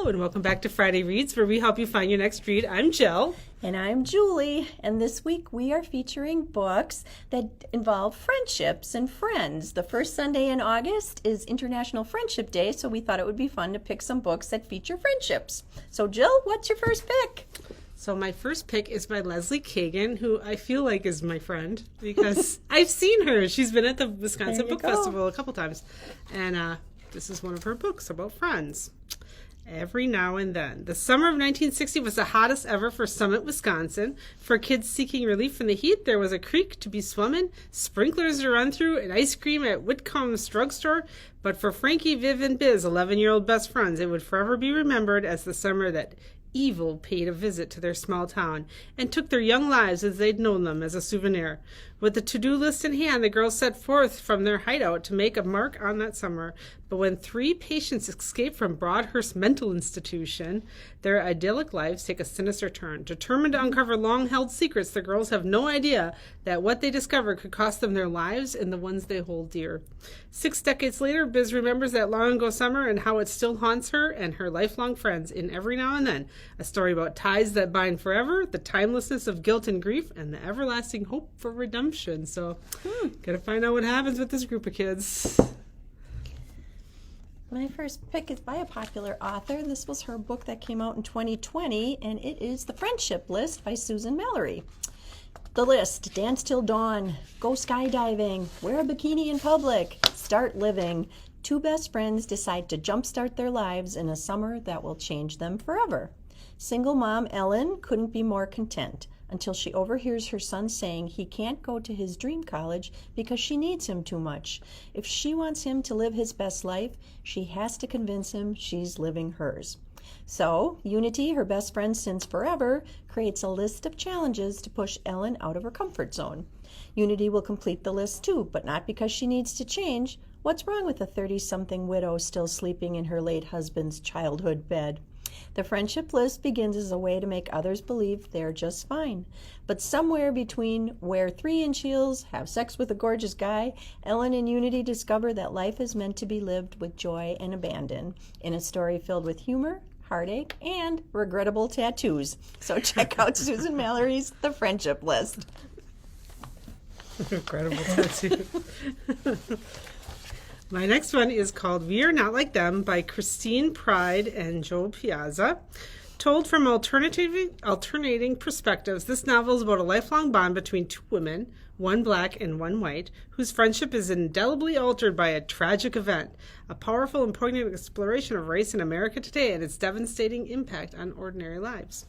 Hello and welcome back to Friday Reads, where we help you find your next read. I'm Jill. And I'm Julie, and this week we are featuring books that involve friendships and friends. The first Sunday in August is International Friendship Day, so we thought it would be fun to pick some books that feature friendships. So Jill, what's your first pick? So my first pick is by Leslie Kagan, who I feel like is my friend because I've seen her. She's been at the Wisconsin Book Festival a couple times, and this is one of her books about friends. Every now and then. The summer of 1960 was the hottest ever for Summit, Wisconsin. For kids seeking relief from the heat, there was a creek to be swum in, sprinklers to run through, and ice cream at Whitcomb's drugstore. But for Frankie, Viv, and Biz, 11-year-old best friends, it would forever be remembered as the summer that evil paid a visit to their small town and took their young lives as they'd known them as a souvenir. With the to-do list in hand, the girls set forth from their hideout to make a mark on that summer. But when 3 patients escape from Broadhurst Mental Institution, their idyllic lives take a sinister turn. Determined to uncover long-held secrets, the girls have no idea that what they discover could cost them their lives and the ones they hold dear. 6 decades later, Biz remembers that long-ago summer and how it still haunts her and her lifelong friends in Every Now and Then, a story about ties that bind forever, the timelessness of guilt and grief, and the everlasting hope for redemption. So, gotta find out what happens with this group of kids. My first pick is by a popular author. This was her book that came out in 2020, and it is The Friendship List by Susan Mallory. The list: dance till dawn, go skydiving, wear a bikini in public, start living. 2 best friends decide to jumpstart their lives in a summer that will change them forever. Single mom Ellen couldn't be more content until she overhears her son saying he can't go to his dream college because she needs him too much. If she wants him to live his best life, she has to convince him she's living hers. So, Unity, her best friend since forever, creates a list of challenges to push Ellen out of her comfort zone. Unity will complete the list too, but not because she needs to change. What's wrong with a 30-something widow still sleeping in her late husband's childhood bed? The friendship list begins as a way to make others believe they're just fine. But somewhere between wear 3-inch heels, have sex with a gorgeous guy, Ellen and Unity discover that life is meant to be lived with joy and abandon, in a story filled with humor, heartache, and regrettable tattoos. So check out Susan Mallory's The Friendship List. Regrettable tattoo. My next one is called We Are Not Like Them by Christine Pride and Joel Piazza. Told from alternating perspectives, this novel is about a lifelong bond between 2 women, one black and one white, whose friendship is indelibly altered by a tragic event, a powerful and poignant exploration of race in America today and its devastating impact on ordinary lives.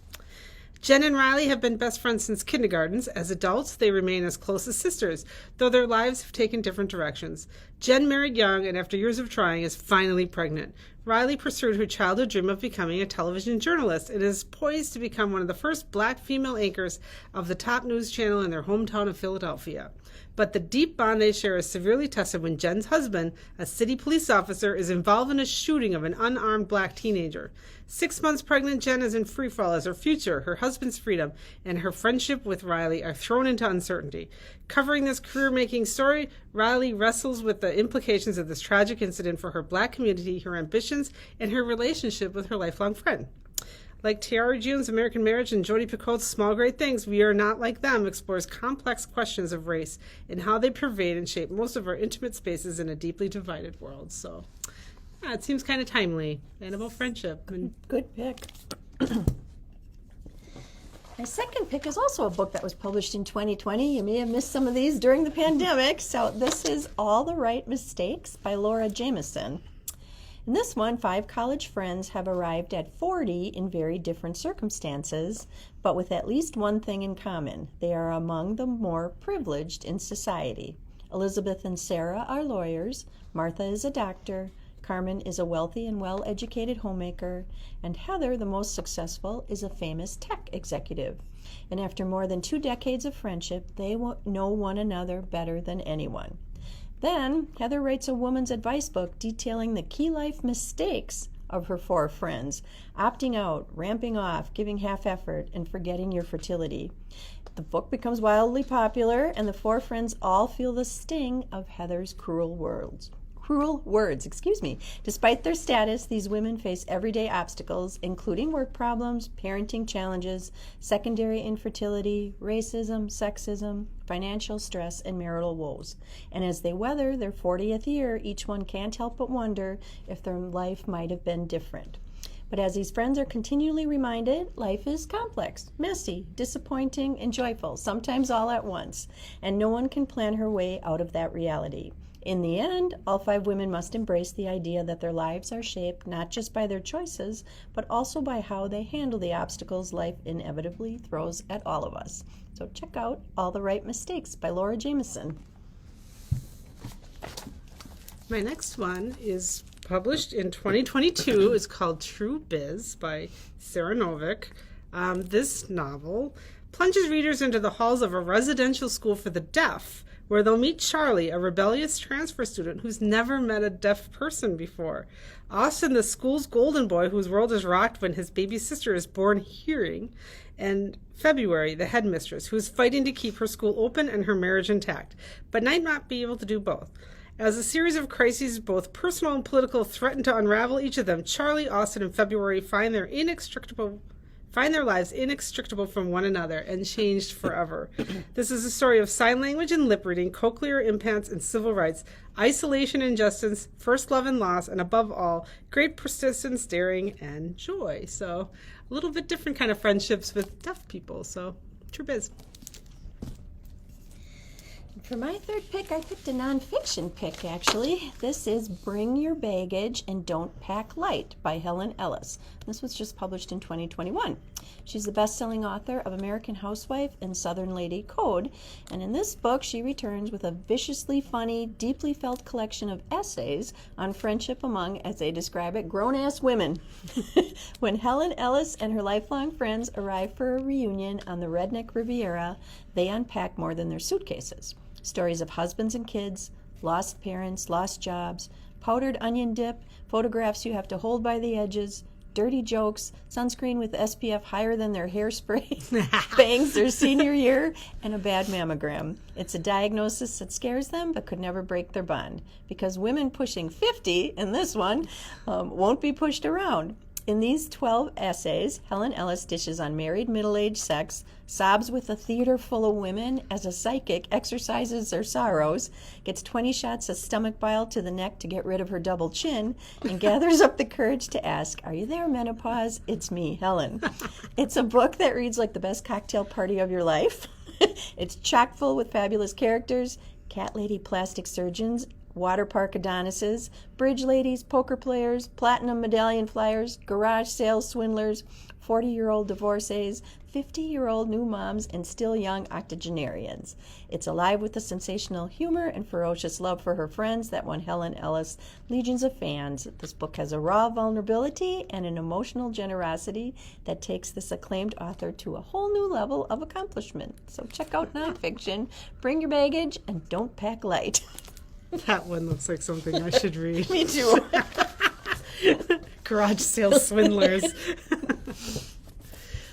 Jen and Riley have been best friends since kindergarten. As adults, they remain as close as sisters, though their lives have taken different directions. Jen married young and after years of trying is finally pregnant. Riley pursued her childhood dream of becoming a television journalist and is poised to become one of the first black female anchors of the top news channel in their hometown of Philadelphia. But the deep bond they share is severely tested when Jen's husband, a city police officer, is involved in a shooting of an unarmed black teenager. 6 months pregnant, Jen is in freefall as her future, her husband's freedom, and her friendship with Riley are thrown into uncertainty. Covering this career-making story, Riley wrestles with the implications of this tragic incident for her black community, her ambitions, and her relationship with her lifelong friend. Like Tiara June's American Marriage and Jodi Picoult's Small Great Things, We Are Not Like Them explores complex questions of race and how they pervade and shape most of our intimate spaces in a deeply divided world. So, yeah, it seems kind of timely and about friendship. Good pick. My second pick is also a book that was published in 2020. You may have missed some of these during the pandemic. So this is All the Right Mistakes by Laura Jameson. In this one, 5 college friends have arrived at 40 in very different circumstances, but with at least one thing in common. They are among the more privileged in society. Elizabeth and Sarah are lawyers, Martha is a doctor, Carmen is a wealthy and well-educated homemaker, and Heather, the most successful, is a famous tech executive. And after more than 2 decades of friendship, they know one another better than anyone. Then, Heather writes a woman's advice book detailing the key life mistakes of her 4 friends: opting out, ramping off, giving half effort, and forgetting your fertility. The book becomes wildly popular, and the 4 friends all feel the sting of Heather's cruel words. cruel words, Despite their status, these women face everyday obstacles, including work problems, parenting challenges, secondary infertility, racism, sexism, financial stress, and marital woes. And as they weather their 40th year, each one can't help but wonder if their life might have been different. But as these friends are continually reminded, life is complex, messy, disappointing, and joyful, sometimes all at once, and no one can plan her way out of that reality. In the end, all 5 women must embrace the idea that their lives are shaped not just by their choices, but also by how they handle the obstacles life inevitably throws at all of us. So check out All the Right Mistakes by Laura Jameson. My next one is published in 2022. It's called True Biz by Sarah Novick. This novel plunges readers into the halls of a residential school for the deaf, where they'll meet Charlie, a rebellious transfer student who's never met a deaf person before. Austin, the school's golden boy, whose world is rocked when his baby sister is born hearing. And February, the headmistress, who is fighting to keep her school open and her marriage intact, but might not be able to do both. As a series of crises, both personal and political, threaten to unravel each of them, Charlie, Austin, and February find their lives inextricable from one another and changed forever. This is a story of sign language and lip reading, cochlear implants and civil rights, isolation and justice, first love and loss, and above all, great persistence, daring, and joy. So a little bit different kind of friendships with deaf people. So True Biz. For my third pick, I picked a nonfiction pick, actually. This is Bring Your Baggage and Don't Pack Light by Helen Ellis. This was just published in 2021. She's the best-selling author of American Housewife and Southern Lady Code, and in this book, she returns with a viciously funny, deeply felt collection of essays on friendship among, as they describe it, grown-ass women. When Helen Ellis and her lifelong friends arrive for a reunion on the Redneck Riviera, they unpack more than their suitcases. Stories of husbands and kids, lost parents, lost jobs, powdered onion dip, photographs you have to hold by the edges, dirty jokes, sunscreen with SPF higher than their hairspray, bangs their senior year, and a bad mammogram. It's a diagnosis that scares them but could never break their bond, because women pushing 50, in this one, won't be pushed around. In these 12 essays, Helen Ellis dishes on married middle-aged sex, sobs with a theater full of women as a psychic exercises her sorrows, gets 20 shots of stomach bile to the neck to get rid of her double chin, and gathers up the courage to ask, "Are you there, menopause? It's me, Helen." It's a book that reads like the best cocktail party of your life. It's chock full with fabulous characters, cat lady plastic surgeons, water park Adonises, bridge ladies, poker players, platinum medallion flyers, garage sale swindlers, 40-year-old divorcees, 50-year-old new moms, and still young octogenarians. It's alive with the sensational humor and ferocious love for her friends that won Helen Ellis legions of fans. This book has a raw vulnerability and an emotional generosity that takes this acclaimed author to a whole new level of accomplishment. So check out nonfiction, Bring Your Baggage, and Don't Pack Light. That one looks like something I should read. Me too. Garage sale swindlers.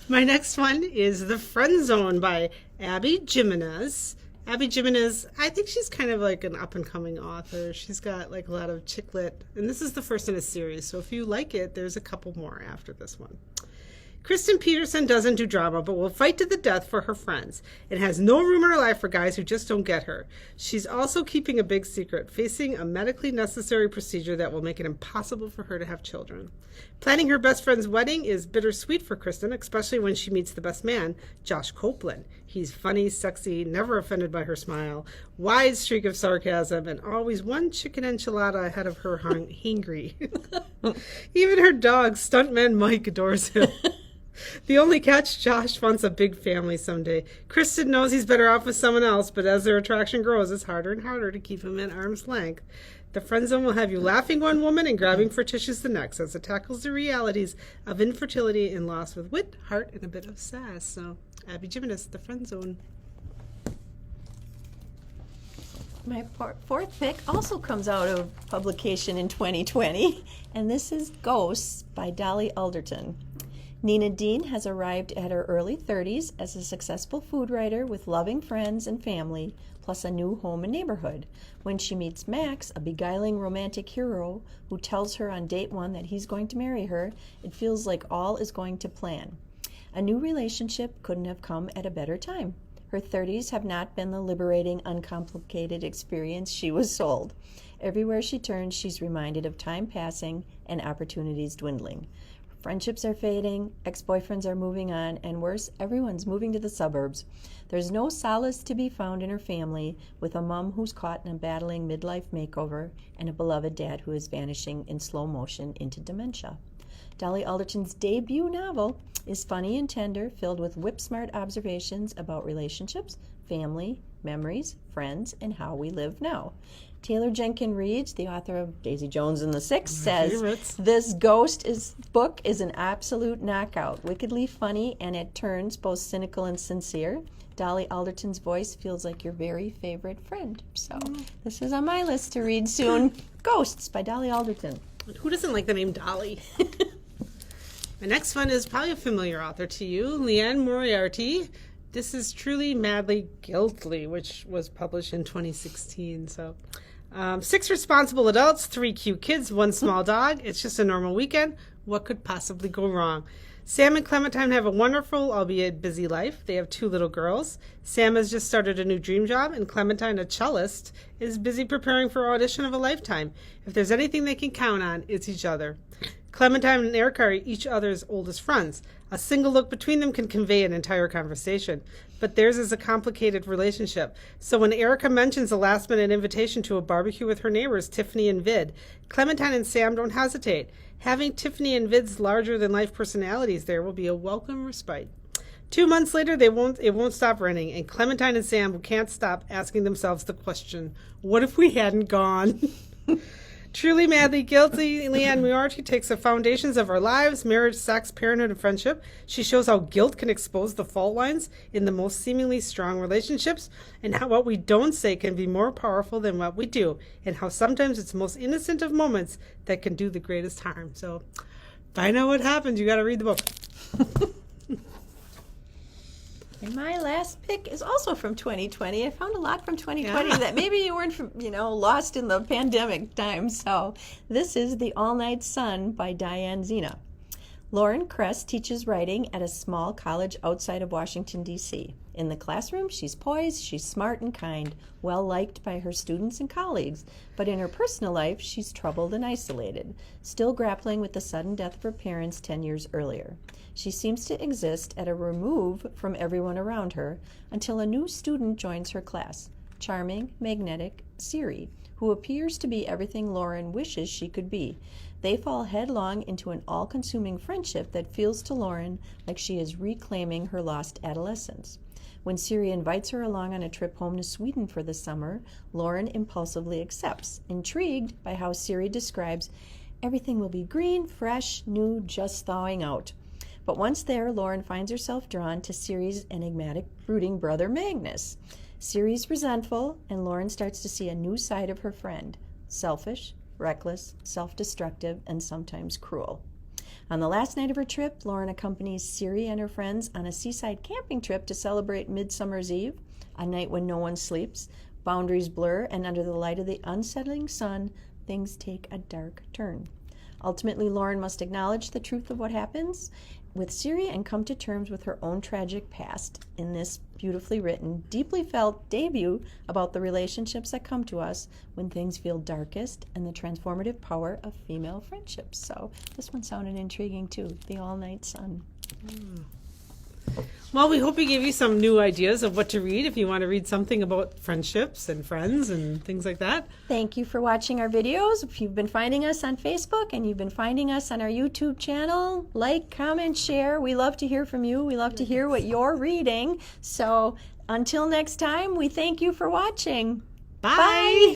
My next one is The Friend Zone by Abby Jimenez. Abby Jimenez, I think she's kind of like an up-and-coming author. She's got like a lot of chick lit, and this is the first in a series, so if you like it, there's a couple more after this one. Kristen Peterson doesn't do drama, but will fight to the death for her friends and has no room in her life for guys who just don't get her. She's also keeping a big secret, facing a medically necessary procedure that will make it impossible for her to have children. Planning her best friend's wedding is bittersweet for Kristen, especially when she meets the best man, Josh Copeland. He's funny, sexy, never offended by her smile, wide streak of sarcasm, and always one chicken enchilada ahead of her hangry. Even her dog, Stuntman Mike, adores him. The only catch, Josh wants a big family someday. Kristen knows he's better off with someone else, but as their attraction grows, it's harder and harder to keep him at arm's length. The Friend Zone will have you laughing one woman and grabbing for tissues the next, as it tackles the realities of infertility and loss with wit, heart, and a bit of sass. So, Abby Jimenez, The Friend Zone. My fourth pick also comes out of publication in 2020, and this is Ghosts by Dolly Alderton. Nina Dean has arrived at her early 30s as a successful food writer with loving friends and family, plus a new home and neighborhood. When she meets Max, a beguiling romantic hero who tells her on date 1 that he's going to marry her, it feels like all is going to plan. A new relationship couldn't have come at a better time. Her 30s have not been the liberating, uncomplicated experience she was sold. Everywhere she turns, she's reminded of time passing and opportunities dwindling. Friendships are fading, ex-boyfriends are moving on, and worse, everyone's moving to the suburbs. There's no solace to be found in her family, with a mom who's caught in a battling midlife makeover and a beloved dad who is vanishing in slow motion into dementia. Dolly Alderton's debut novel is funny and tender, filled with whip-smart observations about relationships, family, memories, friends, and how we live now. Taylor Jenkins Reid, the author of Daisy Jones and the Six, says this book is an absolute knockout, wickedly funny, and at turns both cynical and sincere. Dolly Alderton's voice feels like your very favorite friend. So this is on my list to read soon. Ghosts by Dolly Alderton. Who doesn't like the name Dolly? My next one is probably a familiar author to you, Leanne Moriarty. This is Truly Madly Guilty, which was published in 2016. So, 6 responsible adults, 3 cute kids, 1 small dog. It's just a normal weekend. What could possibly go wrong? Sam and Clementine have a wonderful, albeit busy life. They have 2 little girls. Sam has just started a new dream job, and Clementine, a cellist, is busy preparing for audition of a lifetime. If there's anything they can count on, it's each other. Clementine and Erica are each other's oldest friends. A single look between them can convey an entire conversation, but theirs is a complicated relationship. So when Erica mentions a last-minute invitation to a barbecue with her neighbors, Tiffany and Vid, Clementine and Sam don't hesitate. Having Tiffany and Vid's larger-than-life personalities there will be a welcome respite. 2 months later, it won't stop raining, and Clementine and Sam can't stop asking themselves the question, what if we hadn't gone? Truly Madly Guilty, Leanne Moriarty takes the foundations of our lives, marriage, sex, parenthood, and friendship. She shows how guilt can expose the fault lines in the most seemingly strong relationships, and how what we don't say can be more powerful than what we do, and how sometimes it's the most innocent of moments that can do the greatest harm. So, find out what happens. You got to read the book. And my last pick is also from 2020. I found a lot from 2020 that maybe you weren't, lost in the pandemic time. So this is The AllNight Sun by Diane Zena. Lauren Kress teaches writing at a small college outside of Washington, D.C. In the classroom, she's poised, she's smart and kind, well liked by her students and colleagues. But in her personal life, she's troubled and isolated, still grappling with the sudden death of her parents 10 years earlier. She seems to exist at a remove from everyone around her until a new student joins her class, charming, magnetic Siri, who appears to be everything Lauren wishes she could be. They fall headlong into an all-consuming friendship that feels to Lauren like she is reclaiming her lost adolescence. When Siri invites her along on a trip home to Sweden for the summer, Lauren impulsively accepts, intrigued by how Siri describes everything will be green, fresh, new, just thawing out. But once there, Lauren finds herself drawn to Siri's enigmatic, brooding brother Magnus. Siri's resentful, and Lauren starts to see a new side of her friend, selfish, reckless, self-destructive, and sometimes cruel. On the last night of her trip, Lauren accompanies Siri and her friends on a seaside camping trip to celebrate Midsummer's Eve, a night when no one sleeps, boundaries blur, and under the light of the unsettling sun, things take a dark turn. Ultimately, Lauren must acknowledge the truth of what happens with Siri and come to terms with her own tragic past in this beautifully written, deeply felt debut about the relationships that come to us when things feel darkest and the transformative power of female friendships. So this one sounded intriguing too, The AllNight Sun. Well, we hope we gave you some new ideas of what to read if you want to read something about friendships and friends and things like that. Thank you for watching our videos. If you've been finding us on Facebook and you've been finding us on our YouTube channel, like, comment, share. We love to hear from you. We love to hear what you're reading. So until next time, we thank you for watching. Bye.